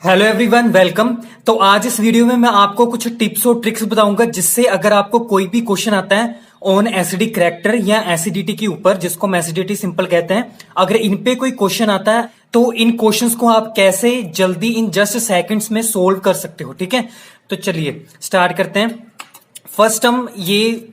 Hello everyone, welcome. तो आज इस वीडियो में मैं आपको कुछ टिप्स और ट्रिक्स बताऊंगा जिससे अगर आपको कोई भी क्वेश्चन आता है ऑन एसिडिक करैक्टर या एसिडिटी के ऊपर, जिसको हम एसिडिटी सिंपल कहते हैं, अगर इन पे कोई क्वेश्चन आता है तो इन क्वेश्चंस को आप कैसे जल्दी इन जस्ट सेकंड्स में सोल्व कर सकते हो। ठीक है, तो चलिए स्टार्ट करते हैं। फर्स्ट हम ये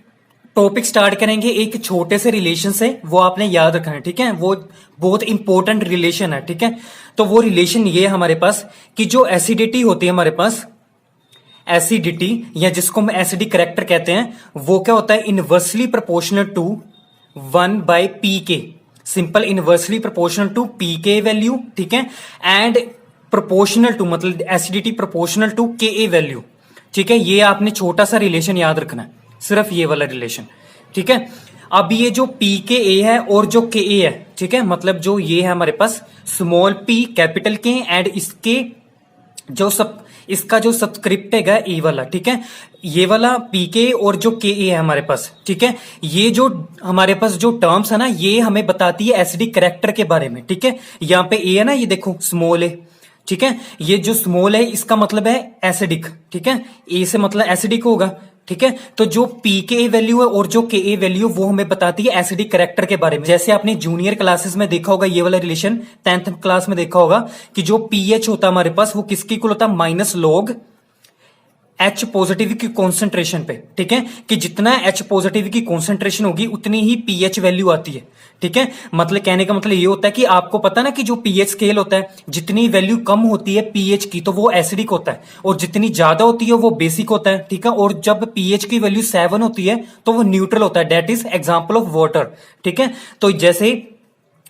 टॉपिक स्टार्ट करेंगे एक छोटे से रिलेशन से, वो आपने याद रखना है। ठीक है, वो बहुत इंपॉर्टेंट रिलेशन है। ठीक है, तो वो रिलेशन ये है हमारे पास कि जो एसिडिटी होती है हमारे पास, एसिडिटी या जिसको हम एसिडिक करैक्टर कहते हैं, वो क्या होता है, inversely proportional to 1/pk। Simple, inversely proportional to pk value. ठीक है, एंड प्रोपोर्शनल टू मतलब acidity proportional to ka value. ठीक है, ये आपने छोटा सा रिलेशन याद रखना है, सिर्फ ये वाला रिलेशन। ठीक है, अब ये जो pka है और जो ka है, ठीक है, मतलब जो ये है हमारे पास small p capital K and इसके जो इसका जो सबस्क्रिप्ट है ए वाला। ठीक है, ये वाला pk और जो ka है हमारे पास। ठीक है, ये जो हमारे पास जो टर्म्स है ना, ये हमें बताती है एसिडिक करैक्टर के बारे में। ठीक है, यहाँ पे a है ना, ये देखो स्मॉल है। ठीक है, ये जो स्मॉल है इसका मतलब है एसिडिक। ठीक है, ए से मतलब एसिडिक होगा। ठीक है, तो जो pka वैल्यू है और जो ka वैल्यू वो हमें बताती है एसिडिक करैक्टर के बारे में। जैसे आपने जूनियर क्लासेस में देखा होगा ये वाला रिलेशन, 10th क्लास में देखा होगा कि जो pH होता है हमारे पास वो किसकी इक्वल होता है, माइनस लॉग H पॉजिटिव की कॉन्सेंट्रेशन पे। ठीक है, कि जितना H पॉजिटिव की कॉन्सेंट्रेशन होगी उतनी ही pH वैल्यू आती है। ठीक है, मतलब कहने का मतलब ये होता है कि आपको पता ना कि जो pH स्केल होता है, जितनी वैल्यू कम होती है pH की तो वो एसिडिक होता है, और जितनी ज्यादा होती है वो बेसिक होता है। ठीक है, और जब pH की वैल्यू 7 होती है तो वो न्यूट्रल होता है, that is example of water. ठीक है, तो जैसे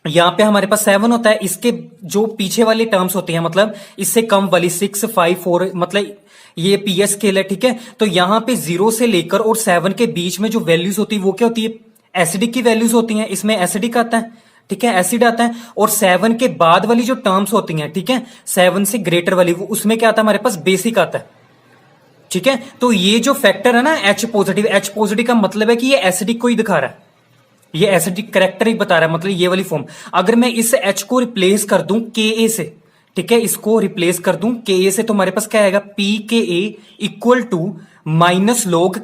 यहाँ पे हमारे पास 7 होता है, इसके जो पीछे वाली टर्म्स होती है मतलब इससे कम वाली 6, 5, 4, मतलब ये pH स्केल है। ठीक है, तो यहाँ पे 0 से लेकर और 7 के बीच में जो वैल्यूज होती है वो क्या होती है, एसिडिक की वैल्यूज होती हैं। इसमें एसिडिक आता है, ठीक है, एसिड आता है। और 7 के बाद वाली जो टर्म्स होती हैं, ठीक है, 7 से ग्रेटर वाली, वो उसमें क्या आता है हमारे पास, बेसिक आता है। ठीक है, तो ये जो फैक्टर है ना H पॉजिटिव का मतलब है कि ये एसिडिक को ही दिखा रहा है, ये एसिडिक करैक्टर ही बता रहा है, मतलब ये वाली फॉर्म। अगर मैं इस H को रिप्लेस कर दूं Ka से, ठीक है, इसको रिप्लेस कर दूं Ka से, तो हमारे पास क्या आएगा, pka equal to minus log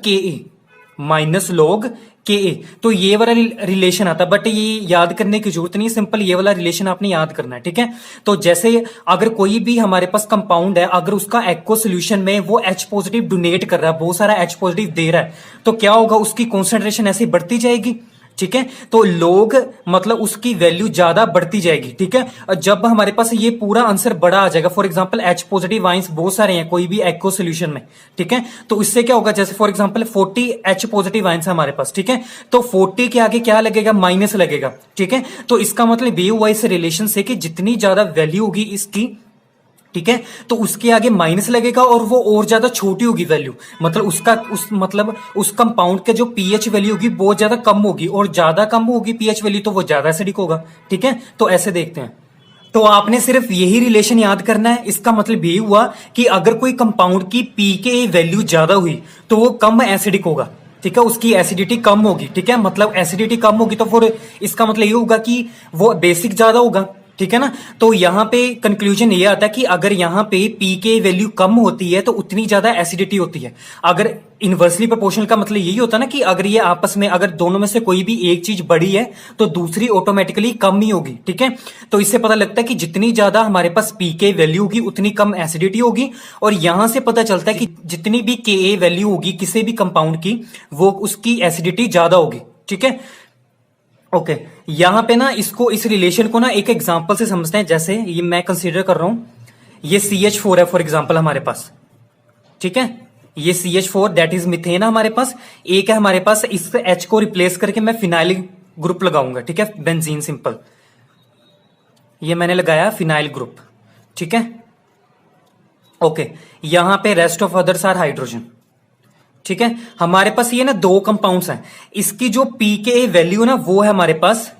Ka। तो ये वाला रिलेशन आता है, बट ये याद करने की जरूरत नहीं, सिंपल ये वाला रिलेशन आपने याद करना है। ठीक है, तो जैसे अगर कोई भी हमारे पास कंपाउंड है, अगर उसका एक्व सोल्यूशन में वो H पॉजिटिव डोनेट कर रहा है, बहुत सारा H पॉजिटिव दे रहा है, तो क्या होगा, उसकी कॉन्सेंट्रेशन ऐसे बढ़ती जाएगी। ठीक है, तो लोग मतलब उसकी वैल्यू ज्यादा बढ़ती जाएगी। ठीक है, और जब हमारे पास ये पूरा आंसर बड़ा आ जाएगा, for example H positive ions बहुत सारे हैं कोई भी एक्व सॉल्यूशन में। ठीक है, तो इससे क्या होगा, जैसे for example 40 H positive ions है हमारे पास। ठीक है, तो 40 के आगे क्या लगेगा, माइनस लगेगा। ठीक है, तो इसका मतलब ये हुआ इस रिलेशन से कि जितनी ज्यादा वैल्यू होगी इसकी, ठीक है, तो उसके आगे माइनस लगेगा और वो और ज्यादा छोटी होगी वैल्यू, मतलब उस कंपाउंड के जो pH वैल्यू होगी बहुत ज्यादा कम होगी, और ज्यादा कम होगी pH वैल्यू तो वो ज्यादा एसिडिक होगा। ठीक है, तो ऐसे देखते हैं। तो आपने सिर्फ यही रिलेशन याद करना है। इसका मतलब ये हुआ कि अगर कोई कंपाउंड की pK वैल्यू ज्यादा हुई तो वो कम एसिडिक होगा। ठीक है, उसकी एसिडिटी कम होगी। ठीक है, मतलब एसिडिटी कम होगी तो फिर इसका मतलब ये होगा कि वो बेसिक ज्यादा होगा। ठीक है ना, तो यहां पे कंक्लूजन ये आता है कि अगर यहां पे pK वैल्यू कम होती है तो उतनी ज्यादा एसिडिटी होती है। अगर इनवर्सली प्रोपोर्शनल का मतलब यही होता है ना कि अगर ये आपस में, अगर दोनों में से कोई भी एक चीज बड़ी है तो दूसरी ऑटोमेटिकली कम ही होगी। ठीक है, तो इससे पता लगता है कि जितनी ज्यादा हमारे पास pK वैल्यू होगी उतनी कम एसिडिटी होगी, और यहां से पता चलता है कि जितनी भी Ka वैल्यू होगी किसी भी कंपाउंड की, वो उसकी एसिडिटी ज्यादा होगी। ठीक है, ओके, यहां पे ना इसको, इस रिलेशन को ना एक एग्जांपल से समझते हैं। जैसे ये मैं कंसीडर कर रहा हूं, ये CH4 है फॉर एग्जांपल हमारे पास। ठीक है, ये CH4 दैट इज मिथेन हमारे पास। एक है हमारे पास, इस H को रिप्लेस करके मैं फिनाइल ग्रुप लगाऊंगा। ठीक है, बेंजीन सिंपल, ये मैंने लगाया फिनाइल ग्रुप। ठीक है, ओके, यहां पे rest of others are hydrogen. ठीक है, हमारे पास ये ना दो कंपाउंड्स हैं, इसकी जो pK वैल्यू ना वो है हमारे पास,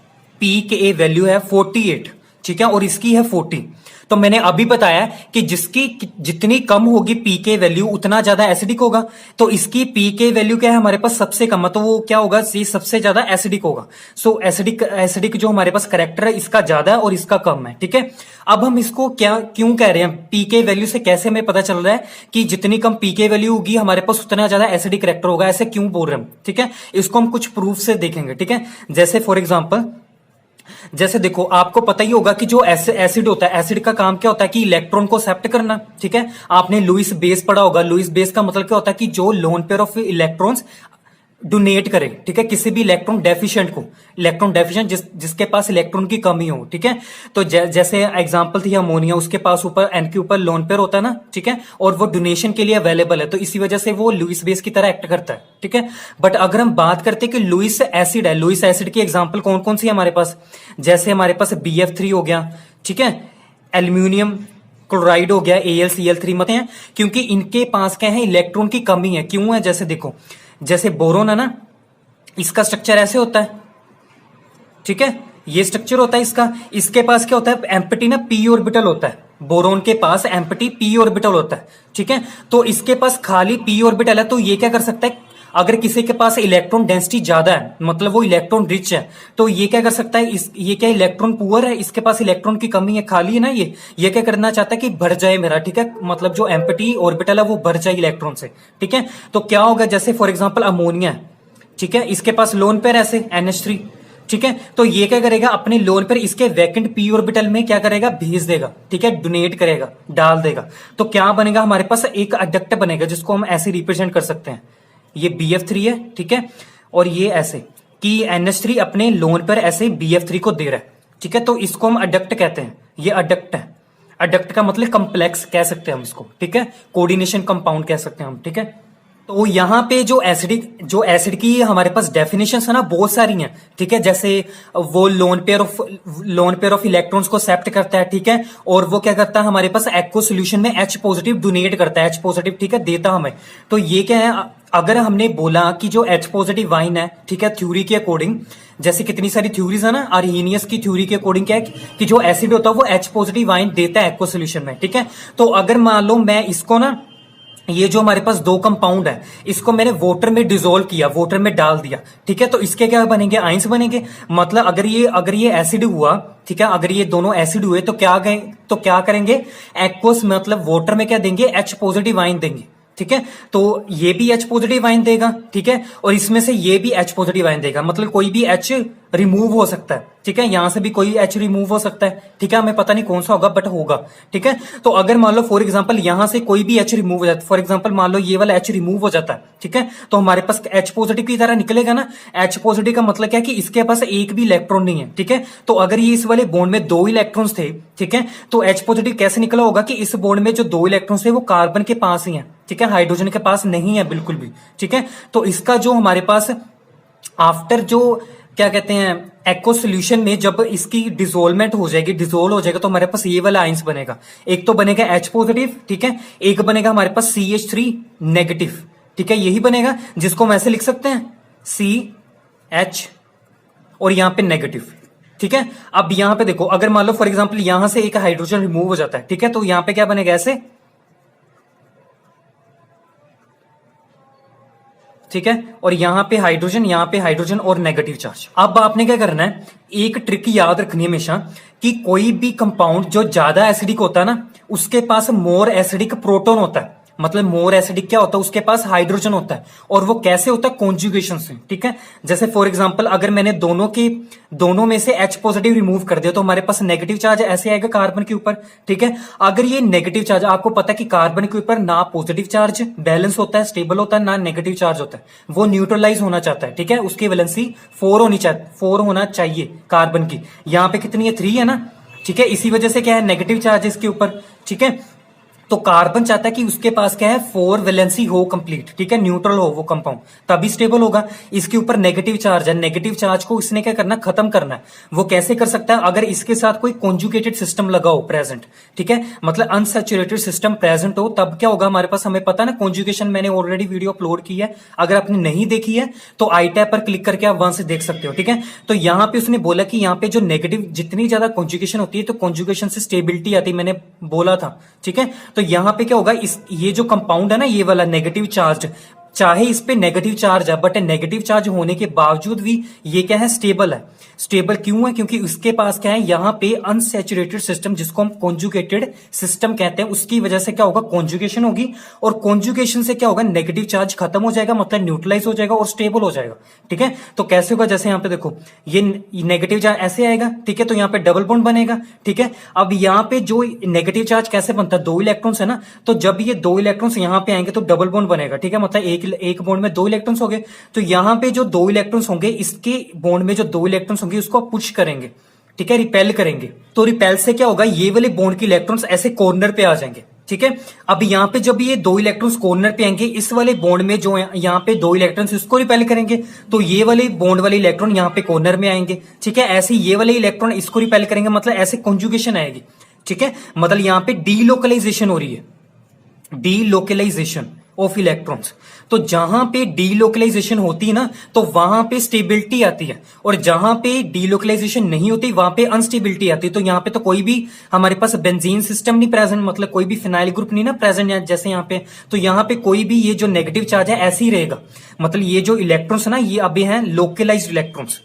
pK वैल्यू है 48। ठीक है, और इसकी है 40। तो मैंने अभी बताया कि जिसकी जितनी कम होगी पीके वैल्यू उतना ज्यादा एसिडिक होगा। तो इसकी पीके वैल्यू क्या है हमारे पास, सबसे कम, तो वो क्या होगा, ये सबसे ज्यादा एसिडिक होगा। सो एसिडिक जो हमारे पास करेक्टर है इसका ज्यादा है और इसका कम है। ठीक है, अब हम इसको क्या क्यों कह रहे हैं, पीके वैल्यू से कैसे हमें पता चल रहा है कि जितनी कम पीके वैल्यू होगी हमारे पास उतना ज्यादा एसिडिक करेक्टर होगा, ऐसे क्यों बोल रहे हैं। ठीक है, इसको हम कुछ प्रूफ से देखेंगे। ठीक है, जैसे फॉर एग्जाम्पल, जैसे देखो आपको पता ही होगा कि जो एसिड होता है, एसिड का काम क्या होता है कि इलेक्ट्रॉन को एक्सेप्ट करना। ठीक है, आपने लुईस बेस पढ़ा होगा। लुईस बेस का मतलब क्या होता है कि जो lone pair of electrons donate करे, ठीक है, किसी भी इलेक्ट्रॉन डेफिशिएंट को, इलेक्ट्रॉन डेफिशिएंट जिसके पास इलेक्ट्रॉन की कमी हो। ठीक है, तो जैसे एग्जांपल थी अमोनिया, उसके पास ऊपर एन के ऊपर लोन पेयर होता है ना। ठीक है, और वो डोनेशन के लिए अवेलेबल है, तो इसी वजह से वो लुईस बेस की तरह एक्ट करता है। ठीक है, बट अगर हम बात करते हैं कि लुईस एसिड है, लुईस एसिड की एग्जाम्पल कौन कौन सी है हमारे पास, जैसे हमारे पास BF3 हो गया, ठीक है, एल्यूमिनियम क्लोराइड हो गया, AlCl3 मत है, क्योंकि इनके पास क्या है, इलेक्ट्रॉन की कमी है। क्यों है, जैसे देखो, जैसे बोरोन है ना, इसका स्ट्रक्चर ऐसे होता है। ठीक है, ये स्ट्रक्चर होता है इसका, इसके पास क्या होता है, एम्प्टी ना p ऑर्बिटल होता है। बोरोन के पास एम्प्टी p ऑर्बिटल होता है। ठीक है, तो इसके पास खाली p ऑर्बिटल है, तो ये क्या कर सकता है, अगर किसी के पास इलेक्ट्रॉन डेंसिटी ज्यादा है, मतलब वो इलेक्ट्रॉन रिच है, तो ये क्या कर सकता है, ये क्या इलेक्ट्रॉन पुअर है, इसके पास इलेक्ट्रॉन की कमी है, खाली है ना, ये क्या करना चाहता है कि भर जाए मेरा। ठीक है, मतलब जो एम्प्टी ऑर्बिटल है वो भर जाए इलेक्ट्रॉन से। ठीक है, तो क्या होगा, जैसे फॉर एग्जाम्पल अमोनिया है, ठीक है, इसके पास लोन पेयर ऐसे NH3। ठीक है, तो ये क्या करेगा, अपने लोन पेयर इसके वैकेंट p ऑर्बिटल में क्या करेगा, भेज देगा। ठीक है, डोनेट करेगा, डाल देगा, तो क्या बनेगा हमारे पास, एक अडक्ट बनेगा, जिसको हम ऐसे रिप्रेजेंट कर सकते हैं। ये BF3 है, ठीक है, और ये ऐसे कि NH3 अपने लोन पर ऐसे BF3 को दे रहा है। ठीक है, तो इसको हम अडक्ट कहते हैं, ये अडक्ट है। अडक्ट का मतलब कम्प्लेक्स कह सकते हैं हम इसको। ठीक है, कोऑर्डिनेशन कंपाउंड कह सकते हैं हम। ठीक है, तो यहाँ पे जो एसिड की हमारे पास डेफिनेशन है ना, बहुत सारी हैं। ठीक है, जैसे वो लोन पेयर ऑफ इलेक्ट्रॉन्स को एक्सेप्ट करता है। ठीक है, और वो क्या करता है, हमारे पास एक्व सोल्यूशन में H पॉजिटिव डोनेट करता है, H पॉजिटिव, ठीक है, देता हमें। तो ये क्या है, अगर हमने बोला कि जो H पॉजिटिव वाइन है, ठीक है, थ्योरी के अकॉर्डिंग, जैसे कितनी सारी थ्योरीज है ना, आर्हेनियस की थ्योरी के अकॉर्डिंग क्या है कि जो एसिड होता है वो H पॉजिटिव वाइन देता है एक्व सोल्यूशन में। ठीक है, तो अगर मान लो मैं इसको ना, ये जो हमारे पास दो कंपाउंड है, इसको मैंने वाटर में डिसोल्व किया, वाटर में डाल दिया। ठीक है, तो इसके क्या बनेंगे, आइंस बनेंगे। मतलब अगर ये एसिड हुआ, ठीक है, अगर ये दोनों एसिड हुए तो क्या करेंगे, एक्वस मतलब वाटर में क्या देंगे, H पॉजिटिव आयन देंगे। ठीक है, तो ये भी H पॉजिटिव आयन देगा। ठीक है, और इसमें से ये भी H पॉजिटिव आयन देगा, मतलब कोई भी H रिमूव हो सकता है। ठीक है, यहां से भी कोई H रिमूव हो सकता है। ठीक है, हमें पता नहीं कौन सा होगा, बट होगा। ठीक है, तो अगर मान लो फॉर एग्जांपल यहां से कोई भी H रिमूव हो जाता है, फॉर एग्जांपल मान लो ये वाला H रिमूव हो जाता है, ठीक है, तो हमारे पास H पॉजिटिव की तरह निकलेगा ना। H पॉजिटिव का मतलब क्या है कि इसके पास एक भी इलेक्ट्रॉन नहीं है। ठीक है, तो अगर ये इस वाले बॉन्ड में दो इलेक्ट्रॉन्स थे, ठीक है, तो H पॉजिटिव कैसे निकला होगा कि इस बॉन्ड में जो दो इलेक्ट्रॉन्स थे वो कार्बन के पास ही है। ठीक है, हाइड्रोजन के पास नहीं है बिल्कुल भी। ठीक है, तो इसका जो हमारे पास आफ्टर जो क्या कहते हैं, एक्व सोल्यूशन में जब इसकी डिसोल्वमेंट हो जाएगी, डिसोल्व हो जाएगा, तो हमारे पास ये वाला आइंस बनेगा। एक तो बनेगा H पॉजिटिव, ठीक है, एक बनेगा हमारे पास CH3 नेगेटिव। ठीक है, यही बनेगा, जिसको हम ऐसे लिख सकते हैं CH और यहां पे नेगेटिव। ठीक है, अब यहां पे देखो, अगर मान लो फॉर एग्जांपल यहां से एक हाइड्रोजन रिमूव हो जाता है, ठीक है, तो यहां पे क्या बनेगा, ऐसे। ठीक है, और यहां पे हाइड्रोजन और नेगेटिव चार्ज। अब आपने क्या करना है, एक ट्रिक याद रखनी है हमेशा कि कोई भी कंपाउंड जो ज्यादा एसिडिक होता है ना, उसके पास मोर एसिडिक प्रोटॉन होता है। मतलब मोर एसिडिक क्या होता है, उसके पास हाइड्रोजन होता है, और वो कैसे होता है, कॉन्जुगेशन से। ठीक है, जैसे फॉर एग्जांपल अगर मैंने दोनों में से H पॉजिटिव रिमूव कर दिया, तो हमारे पास नेगेटिव चार्ज ऐसे आएगा कार्बन के ऊपर। ठीक है, अगर ये नेगेटिव चार्ज, आपको पता है कि कार्बन के ऊपर ना पॉजिटिव चार्ज बैलेंस होता है, स्टेबल होता है, ना नेगेटिव चार्ज होता है, वो न्यूट्रलाइज होना चाहता है। ठीक है, उसकी वैलेंसी 4 होना चाहिए कार्बन की। यहाँ पे कितनी है, 3 है ना। ठीक है, इसी वजह से क्या है, नेगेटिव चार्ज इसके ऊपर। ठीक है, तो कार्बन चाहता है कि उसके पास क्या है, 4 वैलेंसी हो कंप्लीट, ठीक है, न्यूट्रल हो वो कंपाउंड, तभी स्टेबल होगा। इसके ऊपर नेगेटिव चार्ज है, नेगेटिव चार्ज को इसने क्या करना, खत्म करना है। वो कैसे कर सकता है, अगर इसके साथ कोई कॉन्जुगेटेड सिस्टम लगा हो प्रेजेंट, ठीक है, मतलब अनसैचुरेटेड सिस्टम प्रेजेंट हो, तब क्या होगा हमारे पास, हमें पता ना कॉन्जुगेशन, मैंने ऑलरेडी वीडियो अपलोड की है, अगर आपने नहीं देखी है तो आई टैब पर क्लिक करके आप वहां से देख सकते हो, ठीक है। तो यहां पे उसने बोला कि यहां पे जो नेगेटिव, जितनी ज्यादा कॉन्जुगेशन होती है तो कॉन्जुगेशन से स्टेबिलिटी आती है, मैंने बोला था, ठीक है। तो यहां पे क्या होगा, इस ये जो कंपाउंड है ना, ये वाला नेगेटिव चार्ज, चाहे इस पे नेगेटिव चार्ज है, बट नेगेटिव चार्ज होने के बावजूद भी ये क्या है, स्टेबल है। स्टेबल क्यों है, क्योंकि उसके पास क्या है, यहां पे अनसैचुरेटेड सिस्टम, जिसको हम कॉन्जुगेटेड सिस्टम कहते हैं, उसकी वजह से क्या होगा, कॉन्जुगेशन होगी, और कॉन्जुगेशन से क्या होगा, नेगेटिव चार्ज खत्म हो जाएगा, मतलब न्यूट्रलाइज हो जाएगा और स्टेबल हो जाएगा, ठीक है। तो कैसे होगा, जैसे यहां पे देखो, ये नेगेटिव चार्ज ऐसे आएगा, ठीक है, तो यहां पे डबल बॉन्ड बनेगा, ठीक है। अब यहां पे जो नेगेटिव चार्ज कैसे बनता है, 2 इलेक्ट्रॉन्स है ना, तो जब ये 2 इलेक्ट्रॉन्स यहां पे आएंगे तो डबल बॉन्ड बनेगा, ठीक है, मतलब एक बॉन्ड में 2 इलेक्ट्रॉन्स हो गए, तो यहां पे जो 2 इलेक्ट्रॉन्स होंगे, इसके बॉन्ड में जो 2 इलेक्ट्रॉन्स होंगे उसको पुश करेंगे, ठीक है, रिपेल करेंगे। तो रिपेल से क्या होगा, ये वाले बॉन्ड के इलेक्ट्रॉन्स ऐसे कॉर्नर पे आ जाएंगे, ठीक है। अब यहां पे जब ये 2 इलेक्ट्रॉन्स कॉर्नर पे आएंगे, इस वाले बॉन्ड में जो यहां पे 2 इलेक्ट्रॉन्स इसको रिपेल करेंगे, तो ये वाले बॉन्ड वाले इलेक्ट्रॉन यहां पे कॉर्नर में आएंगे, ठीक है। ऐसे ये वाले इलेक्ट्रॉन इसको रिपेल करेंगे, मतलब ऐसे कॉन्जुगेशन आएगी, ठीक है। मतलब यहां पे डीलोकलाइजेशन हो रही है, डीलोकलाइजेशन ऑफ इलेक्ट्रॉन्स। तो जहां पे डीलोकलाइजेशन होती है ना, तो वहां पे स्टेबिलिटी आती है, और जहां पे डीलोकलाइजेशन नहीं होती वहां पे अनस्टेबिलिटी आती है। तो यहां पे तो कोई भी हमारे पास बेंजीन सिस्टम नहीं प्रेजेंट, मतलब कोई भी फिनाइल ग्रुप नहीं ना प्रेजेंट, जैसे यहां पे, तो यहां पे कोई भी ये जो नेगेटिव चार्ज है ऐसे ही रहेगा, मतलब ये जो इलेक्ट्रॉन्स है ना, ये अभी है लोकलाइज्ड इलेक्ट्रॉन्स,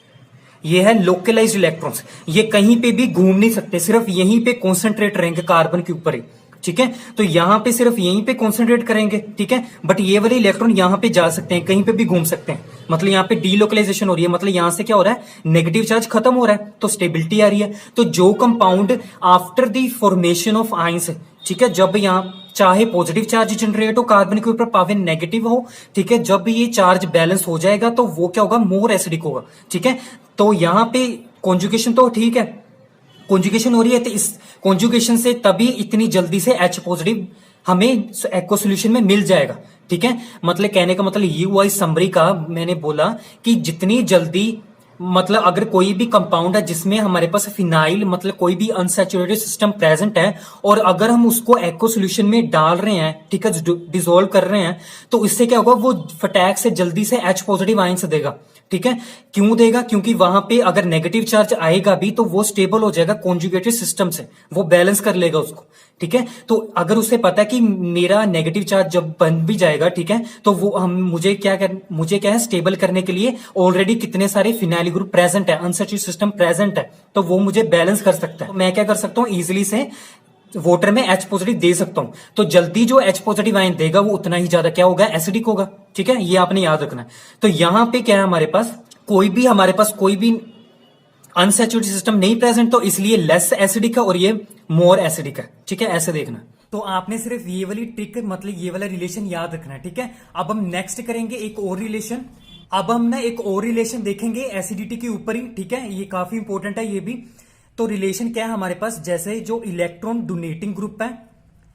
ये है लोकलाइज्ड इलेक्ट्रॉन्स, ये कहीं पे भी घूम नहीं सकते, सिर्फ यहीं पे कॉन्सेंट्रेट रहेंगे कार्बन के ऊपर ही, ठीक है। तो यहां पे सिर्फ यहीं पे कॉन्सेंट्रेट करेंगे, ठीक है, बट ये वाले इलेक्ट्रॉन यहां पे जा सकते हैं, कहीं पे भी घूम सकते हैं, मतलब यहां पे डीलोकलाइजेशन हो रही है, मतलब यहां से क्या हो रहा है, नेगेटिव चार्ज खत्म हो रहा है, तो स्टेबिलिटी आ रही है। तो जो compound after the formation of ions, ठीक है, जब यहां चाहे पॉजिटिव चार्ज जनरेट हो कार्बन के ऊपर, पावे नेगेटिव हो, ठीक है, जब ये चार्ज बैलेंस हो जाएगा तो वो क्या होगा, मोर एसिडिक होगा, ठीक है। तो यहां पे कॉन्जुगेशन तो ठीक है, कॉन्जुगेशन हो रही है, तो इस कॉन्जुगेशन से तभी इतनी जल्दी से H पॉजिटिव हमें एक्वा सोल्यूशन में मिल जाएगा, ठीक है। मतलब कहने का मतलब ये हुआ इस समरी का, मैंने बोला कि जितनी जल्दी, मतलब अगर कोई भी कंपाउंड है जिसमें हमारे पास फिनाइल, मतलब कोई भी अनसैचुरेटेड सिस्टम प्रेजेंट है, और अगर हम उसको एक्वा सोल्यूशन में डाल रहे हैं, ठीक है, डिसोल्व कर रहे हैं, तो इससे क्या होगा, वो फटाक से जल्दी से H पॉजिटिव आयंस देगा, ठीक है। क्यों देगा, क्योंकि वहां पे अगर नेगेटिव चार्ज आएगा भी तो वो स्टेबल हो जाएगा कॉन्जुगेटेड सिस्टम से, वो बैलेंस कर लेगा उसको, ठीक है। तो अगर उसे पता है कि मेरा नेगेटिव चार्ज जब बन भी जाएगा, ठीक है, तो वो हम मुझे क्या है, स्टेबल करने के लिए ऑलरेडी कितने सारे फिनाइल ग्रुप प्रेजेंट है, अनसैचुरेटेड सिस्टम प्रेजेंट है, तो वो मुझे बैलेंस कर सकता है। तो मैं क्या कर सकता हूँ, इजिली से वाटर में H पॉजिटिव दे सकता हूं, तो जल्दी जो H पॉजिटिव आयन देगा वो उतना ही ज्यादा क्या होगा, एसिडिक होगा, ठीक है, ये आपने याद रखना है। तो यहां पे क्या है, हमारे पास कोई भी अनसैचुरेटेड सिस्टम नहीं प्रेजेंट, तो इसलिए लेस एसिडिक है और ये मोर एसिडिक है, ठीक है, ऐसे देखना। तो आपने सिर्फ ये वाली ट्रिक, मतलब ये वाला रिलेशन याद रखना है, ठीक है। अब हम नेक्स्ट करेंगे एक और रिलेशन, अब हम ना एक और रिलेशन देखेंगे एसिडिटी के ऊपर ही, ठीक है, ये काफी इंपॉर्टेंट है ये भी। तो रिलेशन क्या है हमारे पास, जैसे जो इलेक्ट्रॉन डोनेटिंग ग्रुप है,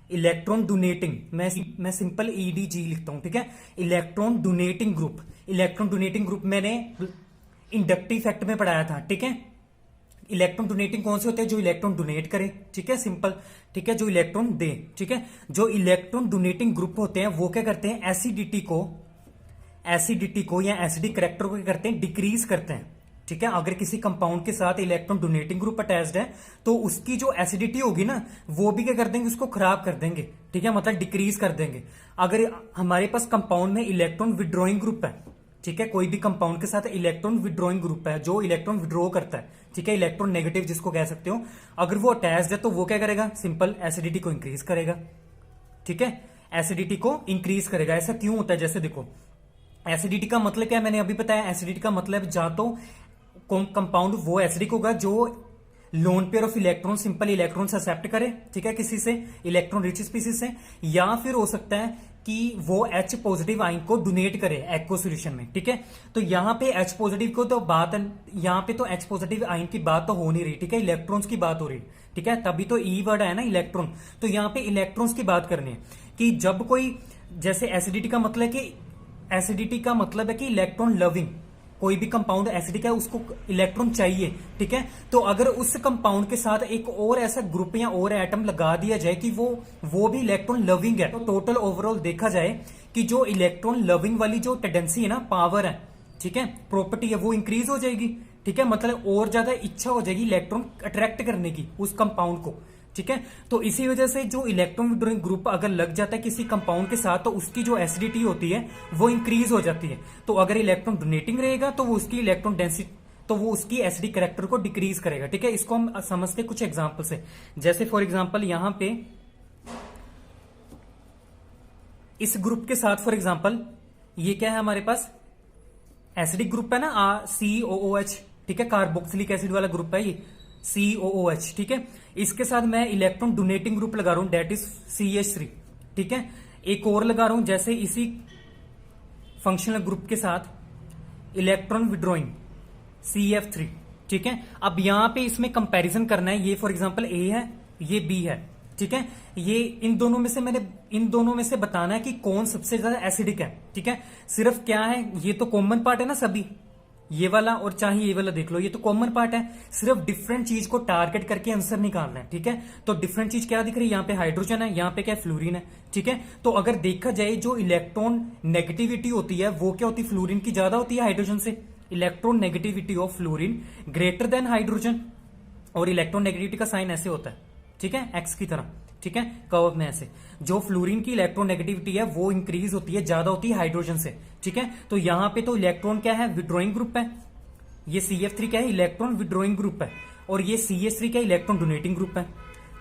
इलेक्ट्रॉन डोनेटिंग, मैं सिंपल EDG लिखता हूं, ठीक है, इलेक्ट्रॉन डोनेटिंग ग्रुप मैंने इंडक्टिव इफेक्ट में पढ़ाया था, ठीक है। इलेक्ट्रॉन डोनेटिंग कौन से होते हैं, जो इलेक्ट्रॉन डोनेट करे, ठीक है, सिंपल, ठीक है, जो इलेक्ट्रॉन दे, ठीक है। जो इलेक्ट्रॉन डोनेटिंग ग्रुप होते हैं वो क्या करते हैं, एसिडिटी को या एसिडिक करैक्टर को क्या करते हैं, डिक्रीज करते हैं, ठीक है। अगर किसी कंपाउंड के साथ इलेक्ट्रॉन डोनेटिंग ग्रुप अटैच्ड है तो उसकी जो एसिडिटी होगी ना, वो भी क्या कर देंगे, उसको खराब कर देंगे, ठीक है, मतलब डिक्रीज कर देंगे। अगर हमारे पास कंपाउंड में इलेक्ट्रॉन विड्रॉइंग ग्रुप है, ठीक है, कोई भी कंपाउंड के साथ इलेक्ट्रॉन विड्रॉइंग ग्रुप है जो इलेक्ट्रॉन विड्रॉ करता है, ठीक है, इलेक्ट्रॉन नेगेटिव जिसको कह सकते हो, अगर वो अटैच्ड है तो वो क्या करेगा, सिंपल एसिडिटी को इंक्रीज करेगा, ठीक है, एसिडिटी को इंक्रीज करेगा। ऐसा क्यों होता है, जैसे देखो, एसिडिटी का मतलब क्या है, मैंने अभी बताया, एसिडिटी का मतलब जा तो कंपाउंड वो एसिडिक होगा जो lone pair of electron, simple electron accept करे, ठीक है, किसी से इलेक्ट्रॉन रिच स्पीसीज से, या फिर हो सकता है कि वो H पॉजिटिव आयन को डोनेट करे एक्व सोल्यूशन में, ठीक है। तो यहाँ पे H पॉजिटिव को तो बात, यहाँ पे तो H पॉजिटिव आयन की बात तो हो नहीं रही, ठीक है, इलेक्ट्रॉन्स की बात हो रही, ठीक है, तभी तो ई वर्ड है ना इलेक्ट्रॉन। तो यहाँ पे इलेक्ट्रॉन्स की बात करनी है कि जब कोई, जैसे एसिडिटी का मतलब कि, एसिडिटी का मतलब है कि इलेक्ट्रॉन लविंग, कोई भी कंपाउंड एसिडिक है उसको इलेक्ट्रॉन चाहिए, ठीक है। तो अगर उस कंपाउंड के साथ एक और ऐसा ग्रुप या और एटम लगा दिया जाए कि वो भी इलेक्ट्रॉन लविंग है, तो टोटल ओवरऑल देखा जाए कि जो इलेक्ट्रॉन लविंग वाली जो टेंडेंसी है ना, पावर है, ठीक है, प्रॉपर्टी है, वो इंक्रीज हो जाएगी, ठीक है, मतलब और ज्यादा इच्छा हो जाएगी इलेक्ट्रॉन अट्रैक्ट करने की उस कंपाउंड को, ठीक है। तो इसी वजह से जो इलेक्ट्रॉन विड्रॉइंग ग्रुप अगर लग जाता है किसी कंपाउंड के साथ, तो उसकी जो एसिडिटी होती है वो इंक्रीज हो जाती है। तो अगर इलेक्ट्रॉन डोनेटिंग रहेगा तो वो उसकी इलेक्ट्रॉन डेंसिटी, तो वो उसकी एसिडिक कैरेक्टर को डिक्रीज करेगा, ठीक है। इसको हम समझते कुछ एग्जांपल से, जैसे फॉर एग्जांपल यहां पे इस ग्रुप के साथ, फॉर एग्जांपल ये क्या है हमारे पास, एसिडिक ग्रुप है ना, COOH, ठीक है, कार्बोक्सिलिक एसिड वाला ग्रुप है ये COOH, ठीक है। इसके साथ मैं इलेक्ट्रॉन डोनेटिंग ग्रुप लगा रहा हूं, डेट इज CH3, ठीक है। एक और लगा रहा हूं, जैसे इसी फंक्शनल ग्रुप के साथ इलेक्ट्रॉन विड्रॉइंग CF3, ठीक है। अब यहां पे इसमें कंपैरिजन करना है, ये फॉर एग्जांपल A है, ये B है, ठीक है। ये इन दोनों में से बताना है कि कौन सबसे ज्यादा एसिडिक है, ठीक है। सिर्फ क्या है, ये तो कॉमन पार्ट है ना सभी, ये वाला और चाहे ये वाला देख लो, ये तो कॉमन पार्ट है, सिर्फ डिफरेंट चीज को टारगेट करके आंसर निकालना है, ठीक है। तो डिफरेंट चीज क्या दिख रही है, यहाँ पे हाइड्रोजन है, यहाँ पे क्या फ्लोरीन है, ठीक है। तो अगर देखा जाए जो इलेक्ट्रॉन नेगेटिविटी होती है वो क्या होती है, फ्लोरीन की ज्यादा होती है हाइड्रोजन से। Electron negativity of fluorine greater than hydrogen, और इलेक्ट्रॉन नेगेटिविटी का साइन ऐसे होता है, ठीक है, एक्स की तरह, ठीक है, कर्व में ऐसे। जो फ्लोरीन की इलेक्ट्रॉन नेगेटिविटी है वो इंक्रीज होती है, ज्यादा होती है हाइड्रोजन से, ठीक है। तो यहां पे तो इलेक्ट्रॉन क्या है, विड्रॉइंग ग्रुप है, ये CF3 क्या है, इलेक्ट्रॉन विड्रॉइंग ग्रुप है, और ये CH3 क्या, इलेक्ट्रॉन डोनेटिंग ग्रुप है,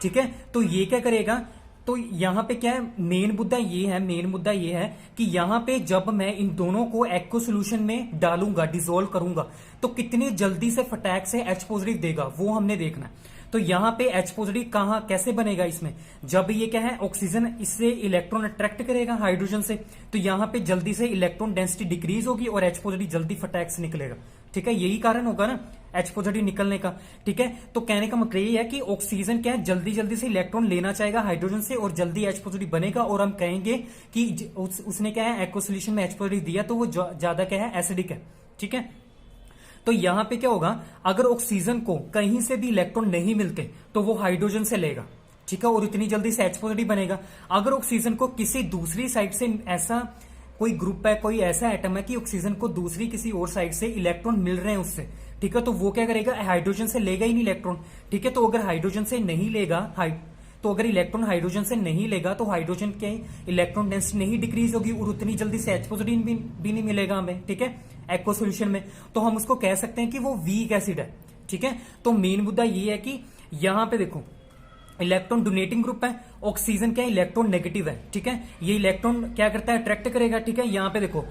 ठीक है। तो ये क्या करेगा, तो यहां पे क्या है, मेन मुद्दा ये है कि यहां पे जब मैं इन दोनों को एक्व सोल्यूशन में डालूंगा, डिसोल्व करूंगा, तो कितनी जल्दी से फटाक से H पॉजिटिव देगा वो हमने देखना। तो यहां पे H पॉजिटिव कहां कैसे बनेगा, इसमें जब ये क्या है, ऑक्सीजन इससे इलेक्ट्रॉन अट्रैक्ट करेगा हाइड्रोजन से, तो यहां पे जल्दी से इलेक्ट्रॉन डेंसिटी डिक्रीज होगी और H पॉजिटिव जल्दी फटाक से निकलेगा, ठीक है। यही कारण होगा ना H पॉजिटिव निकलने का, ठीक है। तो कहने का मतलब ये है कि ऑक्सीजन क्या है, जल्दी जल्दी से इलेक्ट्रॉन लेना चाहेगा हाइड्रोजन से और जल्दी H पॉजिटिव बनेगा, और हम कहेंगे कि उसने क्या है, एक्व सोल्यूशन में H पॉजिटिव दिया तो वो ज्यादा क्या है, एसिडिक है, ठीक है। तो यहां पे क्या होगा, अगर ऑक्सीजन को कहीं से भी इलेक्ट्रॉन नहीं मिलते तो वो हाइड्रोजन से लेगा, ठीक है, और इतनी जल्दी से H पॉजिटिव बनेगा। अगर ऑक्सीजन को किसी दूसरी साइड से ऐसा कोई ग्रुप है, कोई ऐसा एटम है कि ऑक्सीजन को दूसरी किसी और साइड से इलेक्ट्रॉन मिल रहे हैं उससे, ठीक है, तो वो क्या करेगा, हाइड्रोजन से लेगा ही नहीं इलेक्ट्रॉन, ठीक है। तो अगर हाइड्रोजन से नहीं लेगा, तो अगर इलेक्ट्रॉन हाइड्रोजन से नहीं लेगा तो हाइड्रोजन के इलेक्ट्रॉन डेंसिटी नहीं डिक्रीज होगी और उतनी जल्दी से H पॉजिटिव भी नहीं मिलेगा हमें, ठीक है, एक्व सोल्यूशन में। तो हम उसको कह सकते हैं कि वो वीक एसिड है, ठीक है। तो मेन मुद्दा ये है कि यहां पे देखो इलेक्ट्रॉन डोनेटिंग ग्रुप है, ऑक्सीजन क्या है, इलेक्ट्रॉन नेगेटिव है, ठीक है। ये इलेक्ट्रॉन क्या करता है, अट्रैक्ट करेगा, ठीक है। यहाँ पे देखो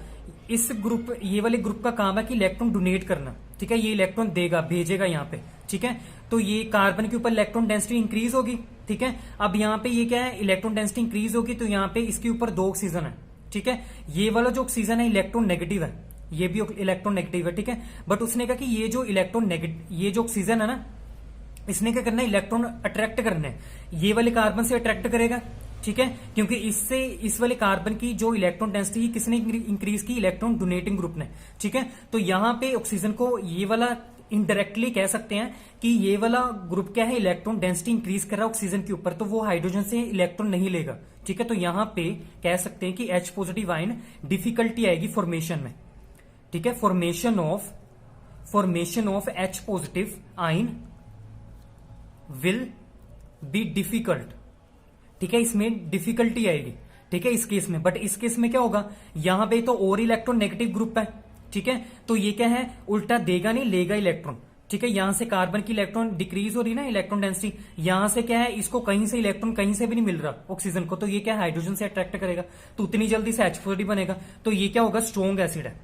इस ग्रुप, ये वाले ग्रुप का काम है कि इलेक्ट्रॉन डोनेट करना, ठीक है, ये इलेक्ट्रॉन देगा, भेजेगा यहाँ पे, ठीक है। तो ये कार्बन के ऊपर इलेक्ट्रॉन डेंसिटी इंक्रीज होगी, ठीक है। अब यहाँ पे ये क्या है, इलेक्ट्रॉन डेंसिटी इंक्रीज होगी, तो यहाँ पे इसके ऊपर 2 ऑक्सीजन है, ठीक है। ये वाला जो ऑक्सीजन है इलेक्ट्रॉन नेगेटिव है, ये भी इलेक्ट्रॉन नेगेटिव है, ठीक है। बट उसने कहा कि ये जो इलेक्ट्रॉन नेगेटिव, ये जो ऑक्सीजन है ना, इसने क्या करना है, इलेक्ट्रॉन अट्रैक्ट करना है, ये वाले कार्बन से अट्रैक्ट करेगा, ठीक है, क्योंकि इससे इस वाले कार्बन की जो इलेक्ट्रॉन डेंसिटी किसने इंक्रीज की, इलेक्ट्रॉन डोनेटिंग ग्रुप ने, ठीक है। तो यहां पे ऑक्सीजन को ये वाला इनडायरेक्टली कह सकते हैं कि ये वाला ग्रुप क्या है, इलेक्ट्रॉन डेंसिटी इंक्रीज कर रहा है ऑक्सीजन के ऊपर, तो वो हाइड्रोजन से इलेक्ट्रॉन नहीं लेगा, ठीक है। तो यहां पे कह सकते हैं कि H पॉजिटिव आयन डिफिकल्टी आएगी फॉर्मेशन में, ठीक है। Formation of H positive ion will be difficult, ठीक है, इसमें डिफिकल्टी आएगी, ठीक है, इस केस में। बट इस केस में क्या होगा, यहां पे तो और इलेक्ट्रॉन नेगेटिव ग्रुप है, ठीक है, तो ये क्या है, उल्टा देगा नहीं, लेगा इलेक्ट्रॉन, ठीक है। यहां से कार्बन की इलेक्ट्रॉन डिक्रीज हो रही है ना, इलेक्ट्रॉन डेंसिटी, यहां से क्या है, इसको कहीं से इलेक्ट्रॉन कहीं से भी नहीं मिल रहा ऑक्सीजन को, तो ये क्या है, हाइड्रोजन से अट्रैक्ट करेगा, तो उतनी जल्दी से H पॉजिटिव बनेगा, तो ये क्या होगा, स्ट्रॉन्ग एसिड है,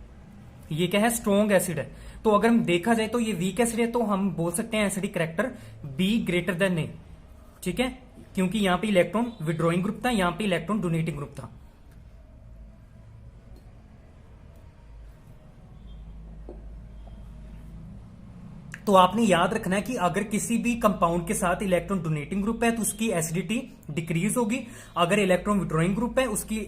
ये क्या है, स्ट्रॉन्ग एसिड है। तो अगर हम देखा जाए तो ये वीक एसिड है, तो हम बोल सकते हैं acidic character B greater than A, ठीक है, क्योंकि यहां पे इलेक्ट्रॉन विड्रॉइंग ग्रुप था, यहां पे इलेक्ट्रॉन डोनेटिंग ग्रुप था। तो आपने याद रखना है कि अगर किसी भी कंपाउंड के साथ इलेक्ट्रॉन डोनेटिंग ग्रुप है तो उसकी एसिडिटी डिक्रीज होगी, अगर इलेक्ट्रॉन विड्रॉइंग ग्रुप है उसकी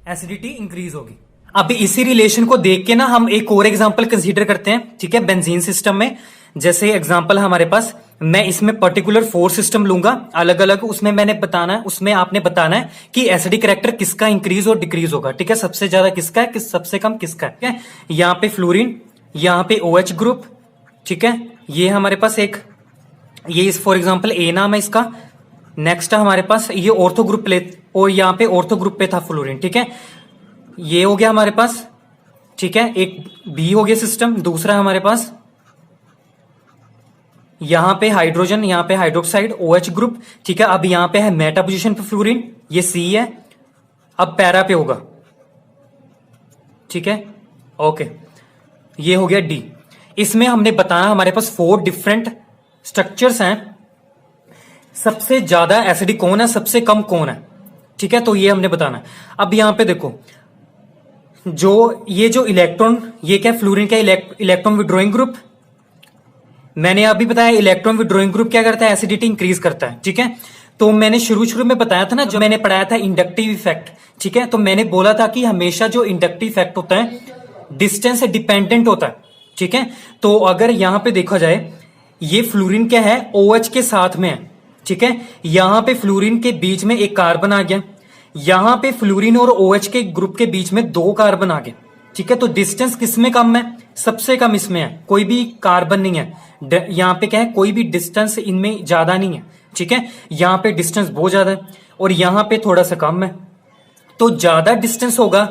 एसिडिटी इंक्रीज होगी। अभी इसी रिलेशन को देख के ना हम एक और एग्जांपल कंसीडर करते हैं, ठीक है, बेंजीन सिस्टम में। जैसे एग्जांपल हमारे पास, मैं इसमें पर्टिकुलर 4 सिस्टम लूंगा अलग अलग, उसमें उसमें आपने बताना है कि एसिडिक कैरेक्टर किसका इंक्रीज और डिक्रीज होगा, ठीक है, सबसे ज्यादा किसका है, सबसे कम किसका है, ठीक है। यहाँ पे फ्लोरीन, यहाँ पे OH ग्रुप, ठीक है, ये हमारे पास एक, ये इस फॉर एग्जाम्पल ए नाम है इसका। नेक्स्ट हमारे पास ये ऑर्थो ग्रुप और यहाँ पे ऑर्थो ग्रुप पे था फ्लोरीन, ठीक है, ये हो गया हमारे पास, ठीक है, एक बी हो गया सिस्टम। दूसरा हमारे पास यहां पे हाइड्रोजन, यहां पे हाइड्रोक्साइड OH ग्रुप, ठीक है। अब यहां पे है मेटा पोजीशन पे फ्लोरीन, ये सी है, अब पैरा पे होगा, ठीक है, ओके, ये हो गया डी। इसमें हमने बताया हमारे पास 4 डिफरेंट स्ट्रक्चर्स हैं, सबसे ज्यादा एसिडिक कौन है, सबसे कम कौन है, ठीक है, तो ये हमने बताना। अब यहां पे देखो, ये जो इलेक्ट्रॉन, ये क्या फ्लोरीन का इलेक्ट्रॉन विड्रॉइंग ग्रुप, मैंने अभी बताया इलेक्ट्रॉन विड्रॉइंग ग्रुप क्या करता है, एसिडिटी इंक्रीज करता है, ठीक है। तो मैंने शुरू में बताया था ना, जो मैंने पढ़ाया था इंडक्टिव इफेक्ट, ठीक है, तो मैंने बोला था कि हमेशा जो इंडक्टिव इफेक्ट होता है डिस्टेंस से डिपेंडेंट होता है, ठीक है। तो अगर यहां पे देखा जाए, ये फ्लोरीन क्या है, OH के साथ में है, ठीक है, यहां पे फ्लोरीन के बीच में एक कार्बन आ गया, यहां पे फ्लोरीन और OH के ग्रुप के बीच में 2 कार्बन आ गए, ठीक है। तो डिस्टेंस किसमें कम है, सबसे कम इसमें है, कोई भी कार्बन नहीं है, यहां पे क्या है, कोई भी डिस्टेंस इनमें ज्यादा नहीं है, ठीक है। यहां पे डिस्टेंस बहुत ज्यादा है और यहां पे थोड़ा सा कम है, तो ज्यादा डिस्टेंस होगा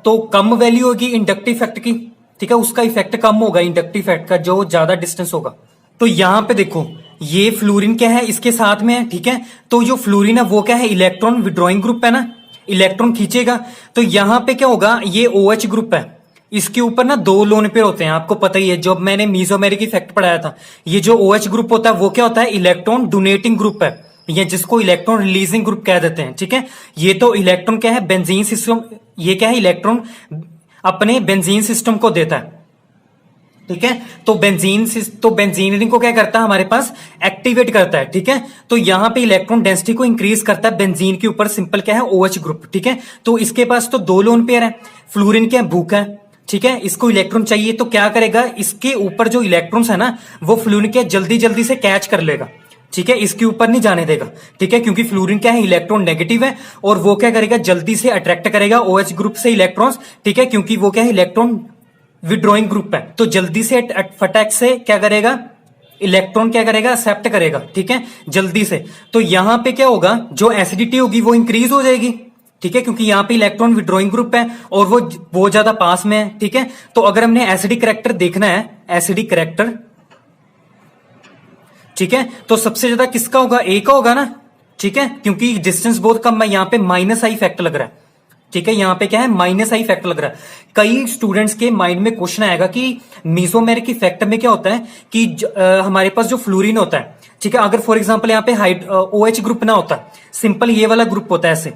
तो कम वैल्यू होगी इंडक्टिव इफेक्ट की, ठीक है, उसका इफेक्ट कम होगा इंडक्टिव इफेक्ट का, जो ज्यादा डिस्टेंस होगा। तो यहां पे देखो, ये फ्लोरीन क्या है, इसके साथ में है, ठीक है, तो जो फ्लोरीन है वो क्या है, इलेक्ट्रॉन विड्रॉइंग ग्रुप है ना, इलेक्ट्रॉन खींचेगा, तो यहां पे क्या होगा, ये OH ग्रुप है, इसके ऊपर ना 2 लोन पेयर होते हैं, आपको पता ही है, जब मैंने मीजोमेरिक इफेक्ट पढ़ाया था। ये जो OH ग्रुप होता है वो क्या होता है, इलेक्ट्रॉन डोनेटिंग ग्रुप है, या जिसको इलेक्ट्रॉन रिलीजिंग ग्रुप कह देते हैं, ठीक है। ये तो इलेक्ट्रॉन क्या है, बेंजीन सिस्टम, ये क्या है, इलेक्ट्रॉन अपने बेंजीन सिस्टम को देता है, ठीक है। तो बेंजीन को क्या करता है, हमारे पास एक्टिवेट करता है, ठीक है। तो यहां पे इलेक्ट्रॉन डेंसिटी को इंक्रीज करता है बेंजीन के ऊपर, सिंपल क्या है, OH ग्रुप, ठीक है। तो इसके पास तो 2 लोन पेयर है, फ्लोरीन क्या है, भूखा है, ठीक है, इसको इलेक्ट्रॉन चाहिए, तो क्या करेगा, इसके ऊपर जो इलेक्ट्रॉन्स है ना, वो फ्लोरीन के जल्दी जल्दी से कैच कर लेगा, ठीक है, इसके ऊपर नहीं जाने देगा, ठीक है, क्योंकि फ्लोरीन क्या है, इलेक्ट्रॉन नेगेटिव है, और वो क्या करेगा, जल्दी से अट्रैक्ट करेगा OH ग्रुप से इलेक्ट्रॉन्स, ठीक है, क्योंकि वो क्या है, इलेक्ट्रॉन विड्रॉइंग ग्रुप है, तो जल्दी से फटाक से क्या करेगा, इलेक्ट्रॉन क्या करेगा, एक्सेप्ट करेगा, ठीक है, जल्दी से। तो यहां पे क्या होगा, जो एसिडिटी होगी वो इंक्रीज हो जाएगी, ठीक है, क्योंकि यहां पे इलेक्ट्रॉन विड्रॉइंग ग्रुप है और वो बहुत ज्यादा पास में है, ठीक है। तो अगर हमने एसिडिक कैरेक्टर देखना है, एसिडिक कैरेक्टर, ठीक है, तो सबसे ज्यादा किसका होगा, ए का होगा ना, ठीक है, क्योंकि डिस्टेंस बहुत कम है, यहां पे -I इफेक्ट लग रहा है, ठीक है, यहां पे क्या है, -I इफेक्ट लग रहा है। कई स्टूडेंट्स के माइंड में क्वेश्चन आएगा कि मीसोमेरिक इफेक्ट में क्या होता है कि हमारे पास जो फ्लोरीन होता है, ठीक है, अगर फॉर एग्जांपल यहां पे OH ग्रुप ना होता, सिंपल ये वाला ग्रुप होता है, ऐसे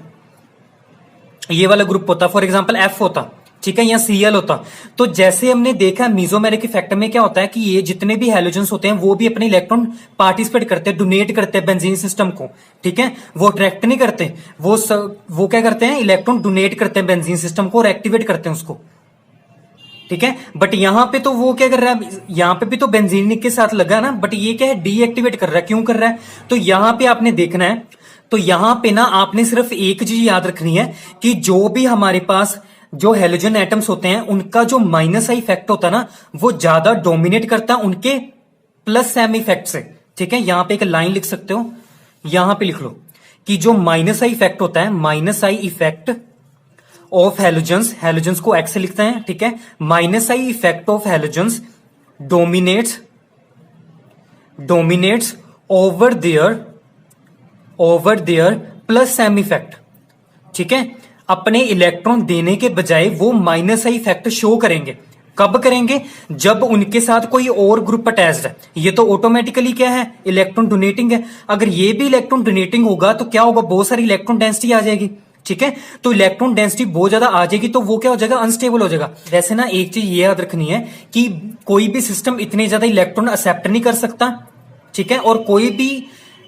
ये वाला ग्रुप होता, फॉर एग्जांपल F होता, ठीक है, या Cl होता, तो जैसे हमने देखा मेसोमेरिक इफेक्ट में क्या होता है कि ये जितने भी हैलोजेंस होते हैं वो भी अपने इलेक्ट्रॉन पार्टिसिपेट करते हैं, डोनेट करते हैं बेंजीन सिस्टम को, ठीक है, वो अट्रैक्ट नहीं करते, वो क्या करते हैं, इलेक्ट्रॉन डोनेट करते हैं बेंजीन सिस्टम को और एक्टिवेट करते हैं उसको, ठीक है। बट यहां पे तो वो क्या कर रहा है, यहां पे भी तो बेंजीन के साथ लगा ना, बट ये क्या है, डीएक्टिवेट कर रहा है, क्यों कर रहा है, तो यहां पे आपने देखना है, तो यहां पे ना आपने सिर्फ एक चीज याद रखनी है कि जो भी हमारे पास जो हेलोजन एटम्स होते हैं उनका जो -I इफेक्ट होता है ना, वो ज्यादा डोमिनेट करता है उनके +M इफेक्ट से, ठीक है। यहां पे एक लाइन लिख सकते हो, यहां पे लिख लो कि जो -I इफेक्ट होता है, -I effect of halogens, halogens को X से लिखते हैं, ठीक है, -I effect of halogens dominates over their +M effect, ठीक है। अपने इलेक्ट्रॉन देने के बजाय वो -I इफेक्ट शो करेंगे, कब करेंगे, जब उनके साथ कोई और ग्रुप अटैच्ड है। ये तो ऑटोमेटिकली क्या है, इलेक्ट्रॉन डोनेटिंग है, अगर ये भी इलेक्ट्रॉन डोनेटिंग होगा तो क्या होगा, बहुत सारी इलेक्ट्रॉन डेंसिटी आ जाएगी, ठीक है। तो इलेक्ट्रॉन डेंसिटी बहुत ज्यादा आ जाएगी तो वो क्या हो जाएगा, अनस्टेबल हो जाएगा। वैसे ना एक चीज ये याद रखनी है कि कोई भी सिस्टम इतने ज्यादा इलेक्ट्रॉन एक्सेप्ट नहीं कर सकता, ठीक है, और कोई भी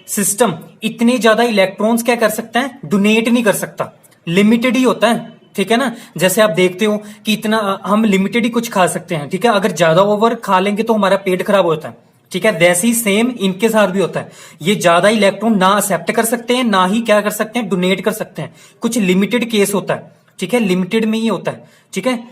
सिस्टम इतने ज्यादा इलेक्ट्रॉन्स क्या कर सकता है, डोनेट नहीं कर सकता, लिमिटेड ही होता है, ठीक है ना। जैसे आप देखते हो कि इतना हम लिमिटेड ही कुछ खा सकते हैं, ठीक है, अगर ज्यादा ओवर खा लेंगे तो हमारा पेट खराब होता है, ठीक है। वैसे ही सेम इनके साथ भी होता है, ये ज्यादा इलेक्ट्रॉन ना एक्सेप्ट कर सकते हैं, ना ही क्या कर सकते हैं, डोनेट कर सकते हैं। कुछ लिमिटेड केस होता है, ठीक है, लिमिटेड में ही होता है, ठीक है,